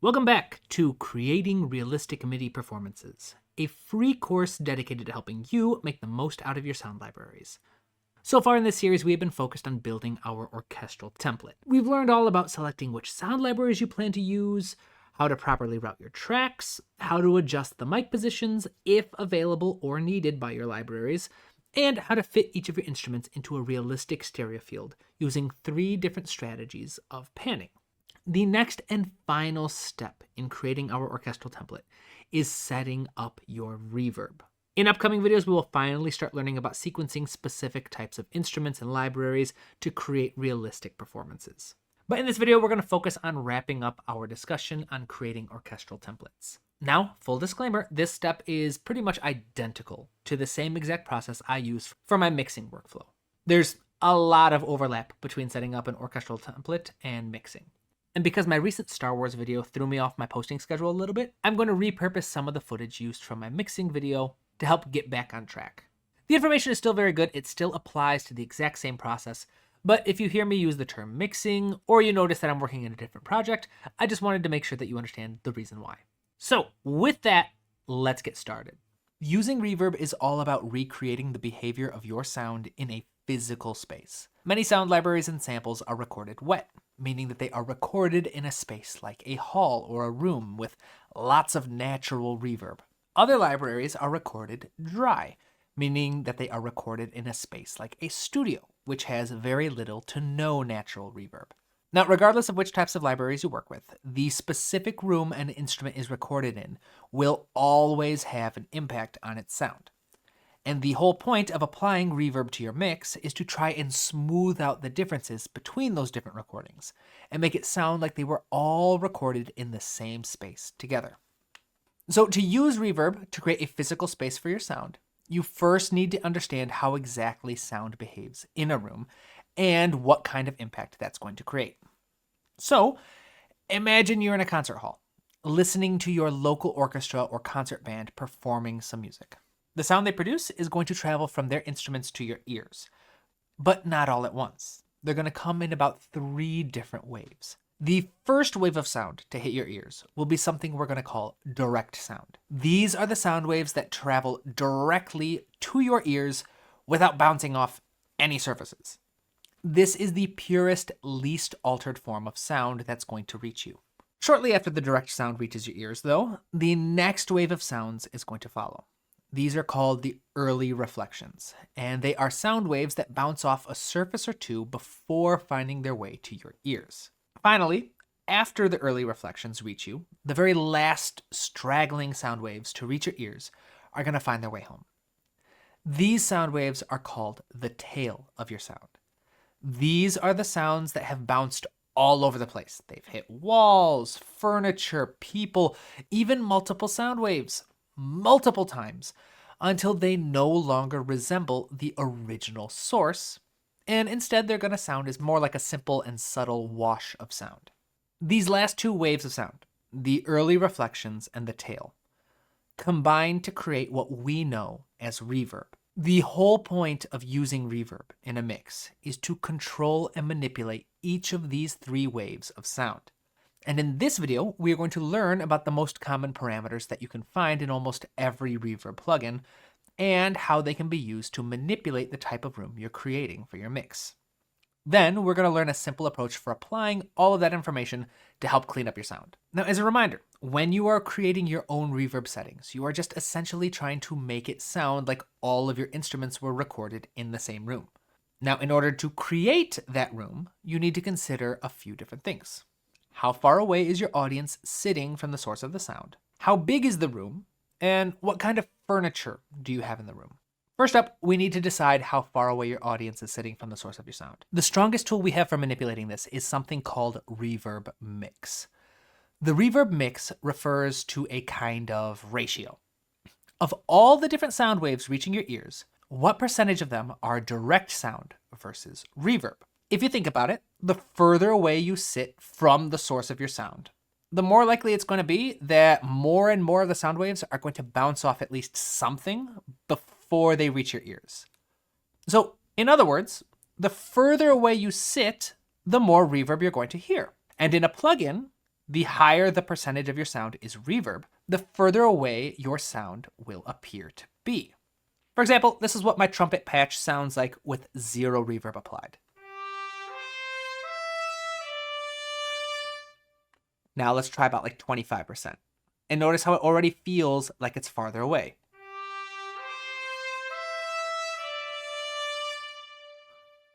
Welcome back to Creating Realistic MIDI Performances, a free course dedicated to helping you make the most out of your sound libraries. So far in this series, we have been focused on building our orchestral template. We've learned all about selecting which sound libraries you plan to use, how to properly route your tracks, how to adjust the mic positions if available or needed by your libraries, and how to fit each of your instruments into a realistic stereo field using 3 different strategies of panning. The next and final step in creating our orchestral template is setting up your reverb. In upcoming videos, we will finally start learning about sequencing specific types of instruments and libraries to create realistic performances. But in this video, we're going to focus on wrapping up our discussion on creating orchestral templates. Now, full disclaimer, this step is pretty much identical to the same exact process I use for my mixing workflow. There's a lot of overlap between setting up an orchestral template and mixing. And because my recent Star Wars video threw me off my posting schedule a little bit, I'm going to repurpose some of the footage used from my mixing video to help get back on track. The information is still very good, it still applies to the exact same process, but if you hear me use the term mixing, or you notice that I'm working in a different project, I just wanted to make sure that you understand the reason why. So with that, let's get started. Using reverb is all about recreating the behavior of your sound in a physical space. Many sound libraries and samples are recorded wet, meaning that they are recorded in a space like a hall or a room with lots of natural reverb. Other libraries are recorded dry, meaning that they are recorded in a space like a studio, which has very little to no natural reverb. Now, regardless of which types of libraries you work with, the specific room an instrument is recorded in will always have an impact on its sound. And the whole point of applying reverb to your mix is to try and smooth out the differences between those different recordings and make it sound like they were all recorded in the same space together. So to use reverb to create a physical space for your sound, you first need to understand how exactly sound behaves in a room and what kind of impact that's going to create. So imagine you're in a concert hall, listening to your local orchestra or concert band performing some music. The sound they produce is going to travel from their instruments to your ears, but not all at once. They're going to come in about 3 different waves. The first wave of sound to hit your ears will be something we're going to call direct sound. These are the sound waves that travel directly to your ears without bouncing off any surfaces. This is the purest, least altered form of sound that's going to reach you. Shortly after the direct sound reaches your ears, though, the next wave of sounds is going to follow. These are called the early reflections, and they are sound waves that bounce off a surface or two before finding their way to your ears. Finally, after the early reflections reach you, the very last straggling sound waves to reach your ears are going to find their way home. These sound waves are called the tail of your sound. These are the sounds that have bounced all over the place. They've hit walls, furniture, people, even multiple sound waves, multiple times, until they no longer resemble the original source, and instead they're going to sound as more like a simple and subtle wash of sound. These last 2 waves of sound, the early reflections and the tail, combine to create what we know as reverb. The whole point of using reverb in a mix is to control and manipulate each of these 3 waves of sound. And in this video, we are going to learn about the most common parameters that you can find in almost every reverb plugin and how they can be used to manipulate the type of room you're creating for your mix. Then we're going to learn a simple approach for applying all of that information to help clean up your sound. Now, as a reminder, when you are creating your own reverb settings, you are just essentially trying to make it sound like all of your instruments were recorded in the same room. Now, in order to create that room, you need to consider a few different things. How far away is your audience sitting from the source of the sound? How big is the room? And what kind of furniture do you have in the room? First up, we need to decide how far away your audience is sitting from the source of your sound. The strongest tool we have for manipulating this is something called reverb mix. The reverb mix refers to a kind of ratio. Of all the different sound waves reaching your ears, what percentage of them are direct sound versus reverb? If you think about it, the further away you sit from the source of your sound, the more likely it's going to be that more and more of the sound waves are going to bounce off at least something before they reach your ears. So, in other words, the further away you sit, the more reverb you're going to hear. And in a plugin, The higher the percentage of your sound is reverb, the further away your sound will appear to be. For example, this is what my trumpet patch sounds like with 0 reverb applied. Now let's try about like 25%. And notice how it already feels like it's farther away.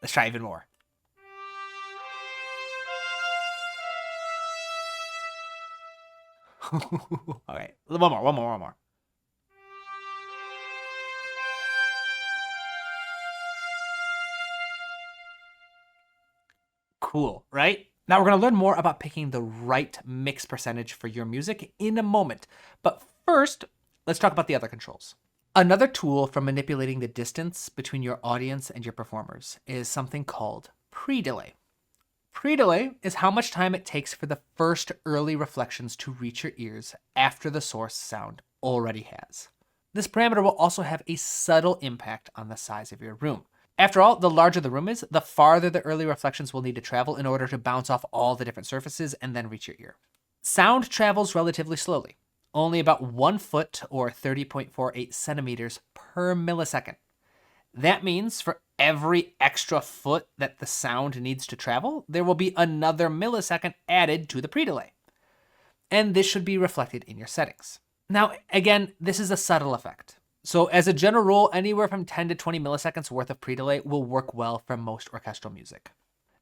Let's try even more. Okay, one more. Cool, right? Now we're going to learn more about picking the right mix percentage for your music in a moment. But first, let's talk about the other controls. Another tool for manipulating the distance between your audience and your performers is something called pre-delay. Pre-delay is how much time it takes for the first early reflections to reach your ears after the source sound already has. This parameter will also have a subtle impact on the size of your room. After all, the larger the room is, the farther the early reflections will need to travel in order to bounce off all the different surfaces and then reach your ear. Sound travels relatively slowly, only about 1 foot or 30.48 centimeters per millisecond. That means for every extra foot that the sound needs to travel, there will be another millisecond added to the pre-delay. And this should be reflected in your settings. Now, again, this is a subtle effect. So as a general rule, anywhere from 10 to 20 milliseconds worth of pre-delay will work well for most orchestral music.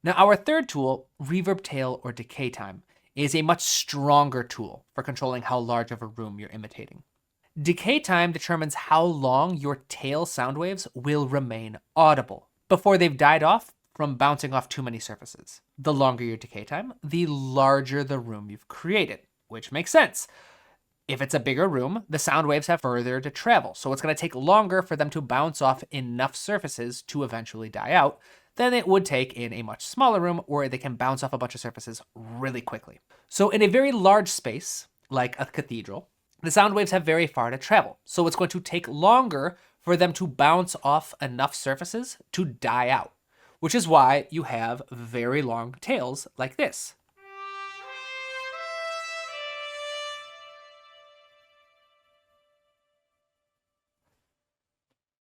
Now, our third tool, reverb tail or decay time, is a much stronger tool for controlling how large of a room you're imitating. Decay time determines how long your tail sound waves will remain audible before they've died off from bouncing off too many surfaces. The longer your decay time, the larger the room you've created, which makes sense. If it's a bigger room, the sound waves have further to travel, so it's going to take longer for them to bounce off enough surfaces to eventually die out than it would take in a much smaller room where they can bounce off a bunch of surfaces really quickly. So in a very large space, like a cathedral, the sound waves have very far to travel, so it's going to take longer for them to bounce off enough surfaces to die out, which is why you have very long tails like this.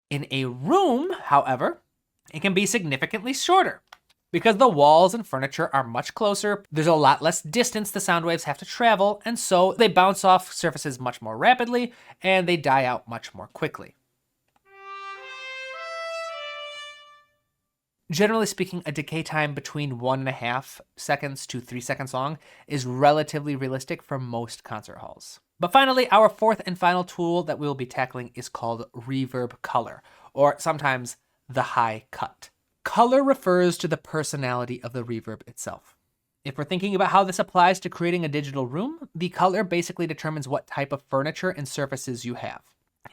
In a room, however, it can be significantly shorter. Because the walls and furniture are much closer, there's a lot less distance the sound waves have to travel, and so they bounce off surfaces much more rapidly, and they die out much more quickly. Generally speaking, a decay time between 1.5 seconds to 3 seconds long is relatively realistic for most concert halls. But finally, our fourth and final tool that we'll be tackling is called reverb color, or sometimes the high cut. Color refers to the personality of the reverb itself. If we're thinking about how this applies to creating a digital room, the color basically determines what type of furniture and surfaces you have.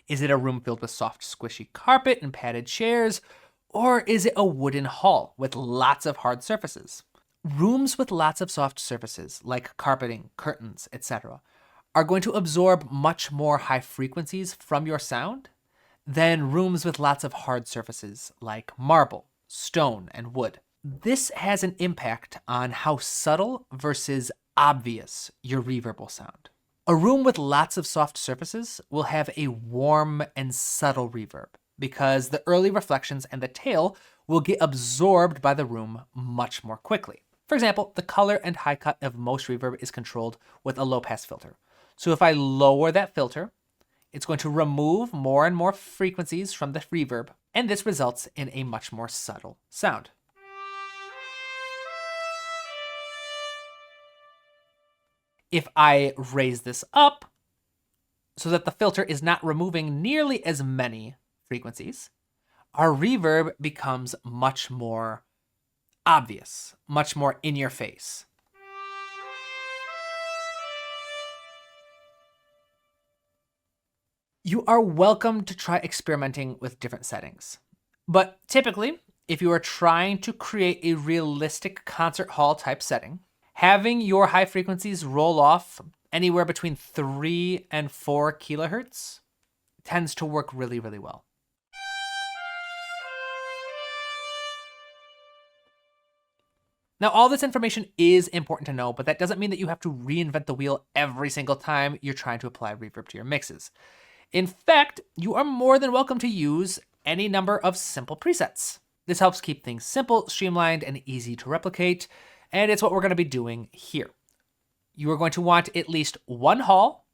Is it a room filled with soft, squishy carpet and padded chairs? Or is it a wooden hall with lots of hard surfaces? Rooms with lots of soft surfaces, like carpeting, curtains, etc., are going to absorb much more high frequencies from your sound than rooms with lots of hard surfaces, like marble, stone, and wood. This has an impact on how subtle versus obvious your reverb will sound. A room with lots of soft surfaces will have a warm and subtle reverb, because the early reflections and the tail will get absorbed by the room much more quickly. For example, the color and high cut of most reverb is controlled with a low pass filter. So if I lower that filter, it's going to remove more and more frequencies from the reverb, and this results in a much more subtle sound. If I raise this up so that the filter is not removing nearly as many frequencies, our reverb becomes much more obvious, much more in your face. You are welcome to try experimenting with different settings. But typically, if you are trying to create a realistic concert hall type setting, having your high frequencies roll off anywhere between 3 and 4 kilohertz tends to work really, really well. Now, all this information is important to know, but that doesn't mean that you have to reinvent the wheel every single time you're trying to apply reverb to your mixes. In fact, you are more than welcome to use any number of simple presets. This helps keep things simple, streamlined, and easy to replicate, and it's what we're going to be doing here. You are going to want at least one hall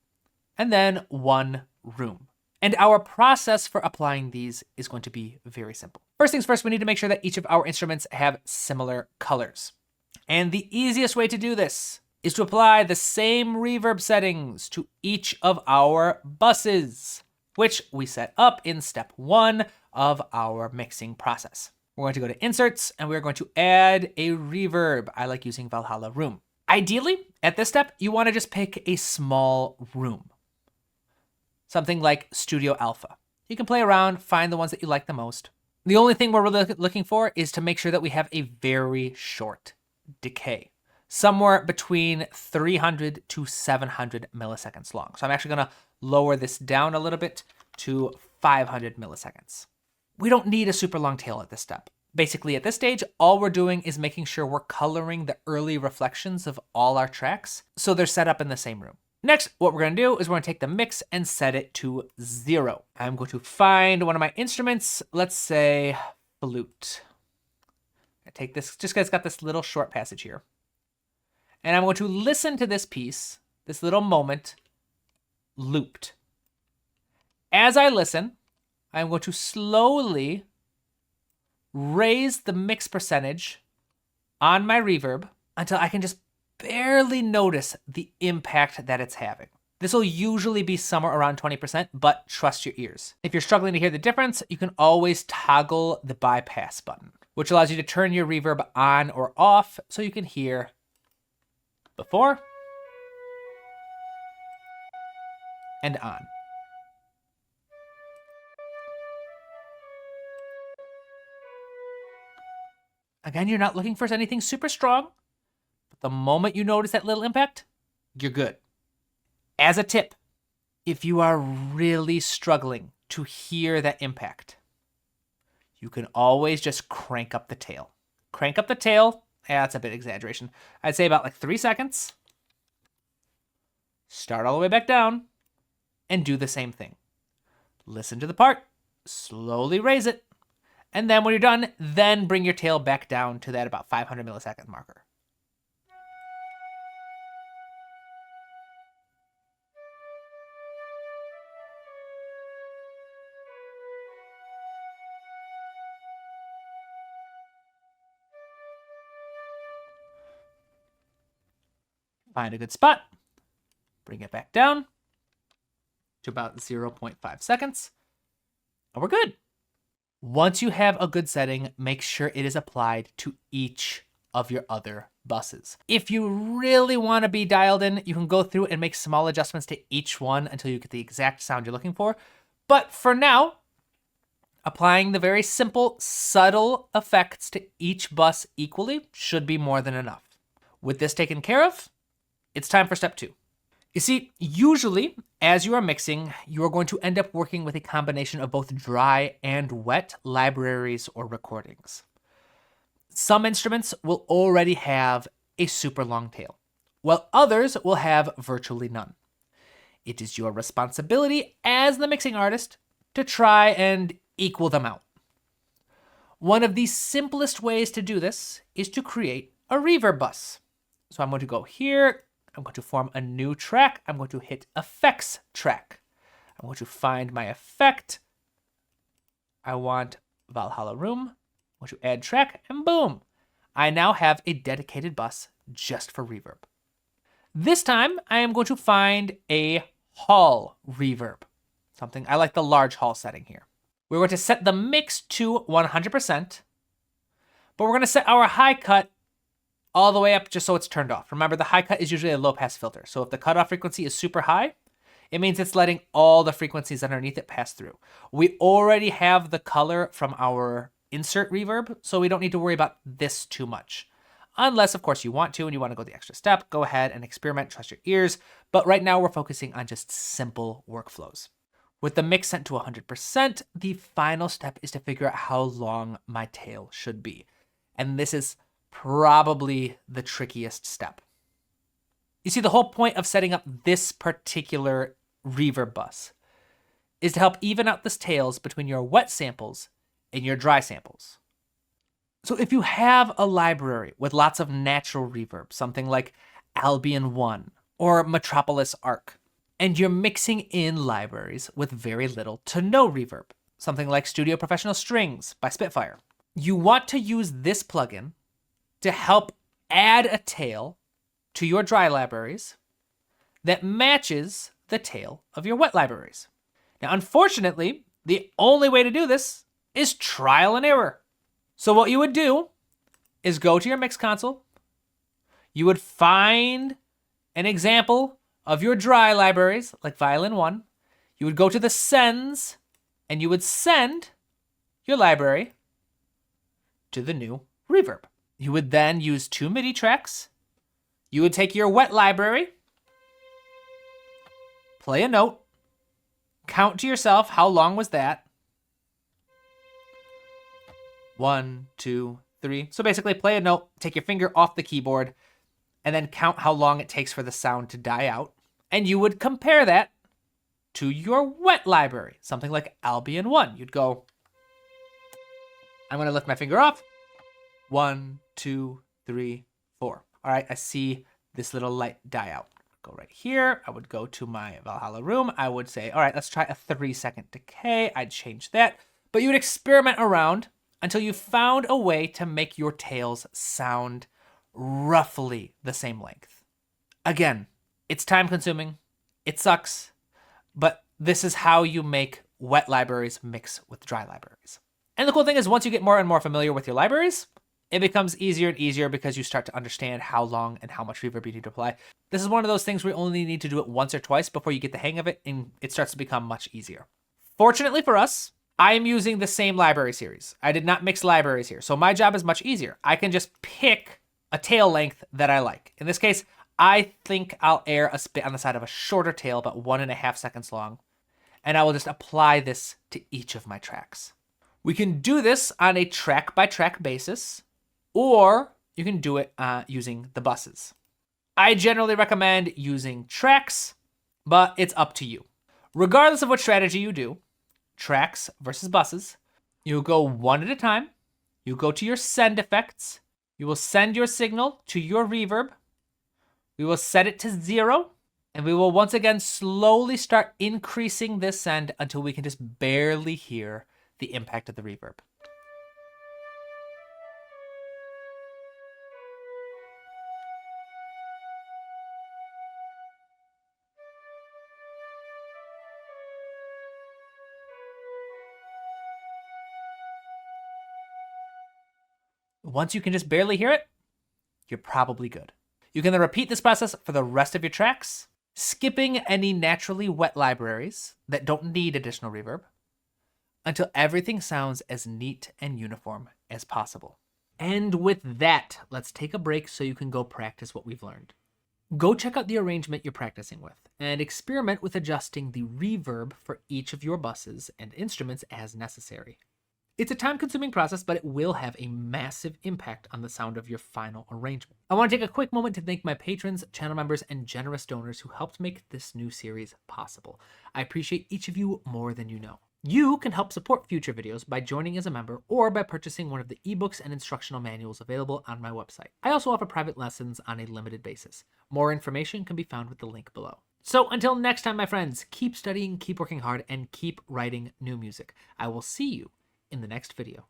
and then one room. And our process for applying these is going to be very simple. First things first, we need to make sure that each of our instruments have similar colors. And the easiest way to do this is to apply the same reverb settings to each of our buses, which we set up in step 1 of our mixing process. We're going to go to Inserts, and we're going to add a reverb. I like using Valhalla Room. Ideally, at this step, you want to just pick a small room. Something like Studio Alpha. You can play around, find the ones that you like the most. The only thing we're really looking for is to make sure that we have a very short decay, somewhere between 300 to 700 milliseconds long. So I'm actually going to lower this down a little bit to 500 milliseconds. We don't need a super long tail at this step. Basically, at this stage, all we're doing is making sure we're coloring the early reflections of all our tracks so they're set up in the same room. Next, what we're going to do is we're going to take the mix and set it to 0. I'm going to find one of my instruments, let's say flute. I take this just because it's got this little short passage here. And I'm going to listen to this piece, this little moment, looped. As I listen, I'm going to slowly raise the mix percentage on my reverb until I can just barely notice the impact that it's having. This will usually be somewhere around 20%, but trust your ears. If you're struggling to hear the difference, you can always toggle the bypass button, which allows you to turn your reverb on or off so you can hear before and on. Again, you're not looking for anything super strong, but the moment you notice that little impact, you're good. As a tip, if you are really struggling to hear that impact, you can always just crank up the tail. Crank up the tail, that's a bit exaggeration. I'd say about like 3 seconds. Start all the way back down and do the same thing. Listen to the part, slowly raise it, and then when you're done, then bring your tail back down to that about 500 millisecond marker. Find a good spot, bring it back down to about 0.5 seconds, and we're good. Once you have a good setting, make sure it is applied to each of your other buses. If you really want to be dialed in, you can go through and make small adjustments to each one until you get the exact sound you're looking for. But for now, applying the very simple, subtle effects to each bus equally should be more than enough. With this taken care of, it's time for step 2. You see, usually, as you are mixing, you are going to end up working with a combination of both dry and wet libraries or recordings. Some instruments will already have a super long tail, while others will have virtually none. It is your responsibility as the mixing artist to try and equal them out. One of the simplest ways to do this is to create a reverb bus. So I'm going to go here. I'm going to form a new track. I'm going to hit Effects Track. I'm going to find my effect. I want Valhalla Room. I'm going to add track, and boom. I now have a dedicated bus just for reverb. This time, I am going to find a hall reverb. Something, I like the large hall setting here. We're going to set the mix to 100%, but we're going to set our high cut all the way up just so it's turned off. Remember, the high cut is usually a low pass filter. So if the cutoff frequency is super high, it means it's letting all the frequencies underneath it pass through. We already have the color from our insert reverb, so we don't need to worry about this too much. Unless, of course, you want to and you want to go the extra step, go ahead and experiment, trust your ears. But right now we're focusing on just simple workflows. With the mix set to 100%, the final step is to figure out how long my tail should be. And this is probably the trickiest step. You see, the whole point of setting up this particular reverb bus is to help even out the tails between your wet samples and your dry samples. So if you have a library with lots of natural reverb, something like Albion 1 or Metropolis Arc, and you're mixing in libraries with very little to no reverb, something like Studio Professional Strings by Spitfire, you want to use this plugin to help add a tail to your dry libraries that matches the tail of your wet libraries. Now, unfortunately, the only way to do this is trial and error. So what you would do is go to your mix console. You would find an example of your dry libraries, like Violin 1. You would go to the sends, and you would send your library to the new reverb. You would then use 2 MIDI tracks. You would take your wet library, play a note, count to yourself how long was that. 1, 2, 3. So basically play a note, take your finger off the keyboard, and then count how long it takes for the sound to die out. And you would compare that to your wet library, something like Albion 1. You'd go, I'm going to lift my finger off. 1, 2, 3, 4. All right, I see this little light die out. Go right here. I would go to my Valhalla room. I would say, all right, let's try a 3-second decay. I'd change that. But you would experiment around until you found a way to make your tails sound roughly the same length. Again, it's time consuming. It sucks. But this is how you make wet libraries mix with dry libraries. And the cool thing is once you get more and more familiar with your libraries, it becomes easier and easier because you start to understand how long and how much reverb you need to apply. This is one of those things where you only need to do it once or twice before you get the hang of it, and it starts to become much easier. Fortunately for us, I am using the same library series. I did not mix libraries here, so my job is much easier. I can just pick a tail length that I like. In this case, I think I'll err a bit on the side of a shorter tail, about 1.5 seconds long, and I will just apply this to each of my tracks. We can do this on a track-by-track basis, or you can do it using the buses. I generally recommend using tracks, but it's up to you. Regardless of what strategy you do, tracks versus buses, you go one at a time. You go to your send effects. You will send your signal to your reverb. We will set it to 0, and we will once again slowly start increasing this send until we can just barely hear the impact of the reverb. Once you can just barely hear it, you're probably good. You can then repeat this process for the rest of your tracks, skipping any naturally wet libraries that don't need additional reverb, until everything sounds as neat and uniform as possible. And with that, let's take a break so you can go practice what we've learned. Go check out the arrangement you're practicing with, and experiment with adjusting the reverb for each of your buses and instruments as necessary. It's a time-consuming process, but it will have a massive impact on the sound of your final arrangement. I want to take a quick moment to thank my patrons, channel members, and generous donors who helped make this new series possible. I appreciate each of you more than you know. You can help support future videos by joining as a member or by purchasing one of the ebooks and instructional manuals available on my website. I also offer private lessons on a limited basis. More information can be found with the link below. So until next time, my friends, keep studying, keep working hard, and keep writing new music. I will see you in the next video.